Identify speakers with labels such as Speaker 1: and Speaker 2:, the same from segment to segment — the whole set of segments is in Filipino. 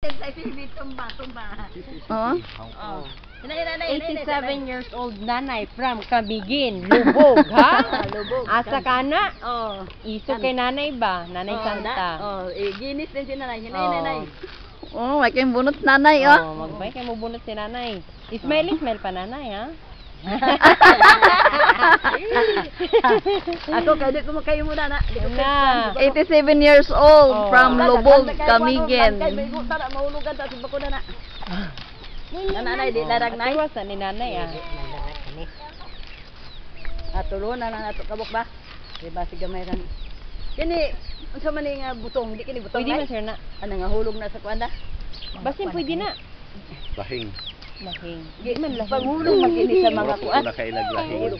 Speaker 1: Oh.
Speaker 2: 87 years old nanay from Camiguin, Lubog, ha?
Speaker 3: Lubog.
Speaker 2: Asa ka na?
Speaker 3: Oh.
Speaker 2: Iso kay nanay ba? Nanay Santa.
Speaker 3: Ginis din si nanay. Nanay.
Speaker 1: Oh, may kayong bunot nanay, oh.
Speaker 2: Magbay kay mo bunot si nanay. Smile pa nanay, ha?
Speaker 3: Ako kaya di ko makayo muna na.
Speaker 1: 87 years old from Lubog, Camiguin.
Speaker 3: Mahulugan ta si bakuna na. Nanay di larang nay.
Speaker 2: Iwasan ni nanay, ah.
Speaker 3: Atulo na nato kabok ba? Di ba si gamay ran. Kini unsa man ni nga butong, di kini butong.
Speaker 2: Pwede
Speaker 3: nay?
Speaker 2: man sir na.
Speaker 3: Ano nga hulog na sa kuanda?
Speaker 2: Basin pwede na.
Speaker 4: Lahing.
Speaker 2: Lahing.
Speaker 3: Di man pangulong man kini sa mga kuan.
Speaker 4: Wala kailag lahing.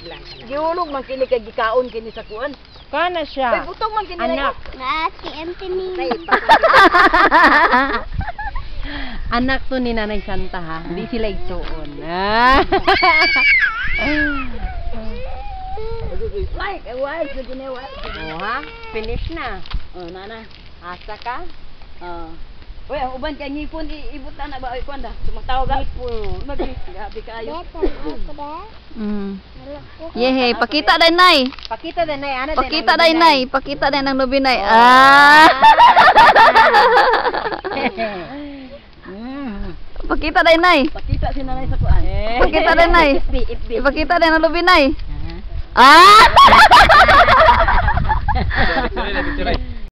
Speaker 3: Gihulog man kini kay gikaon kini sa kuan.
Speaker 2: Kana
Speaker 3: Ay
Speaker 2: siya.
Speaker 3: butong man kini.
Speaker 2: Anak.
Speaker 5: Si Anthony.
Speaker 2: Anak to ni Nanay Santa, ha? Hindi sila igsuon. Ah.
Speaker 3: Like, why is kini wa?
Speaker 2: Oh, ha? Finish na.
Speaker 3: Oh, nana.
Speaker 2: Asa ka?
Speaker 3: Uy, ang uban kay ngipon ibutan na ba oy kuanda? Sumataw ba? Grabe kayo.
Speaker 1: Yehe, pakita din nay.
Speaker 2: Pakita din nay, ana din.
Speaker 1: Pakita din nay, pakita din ang lubi nay. Ah. Pakita din nay.
Speaker 3: Pakita si nanay sa kuan.
Speaker 1: Pakita din nay.
Speaker 3: FB.
Speaker 1: Ipakita din ang lubi nay. Ah.
Speaker 4: Sorry,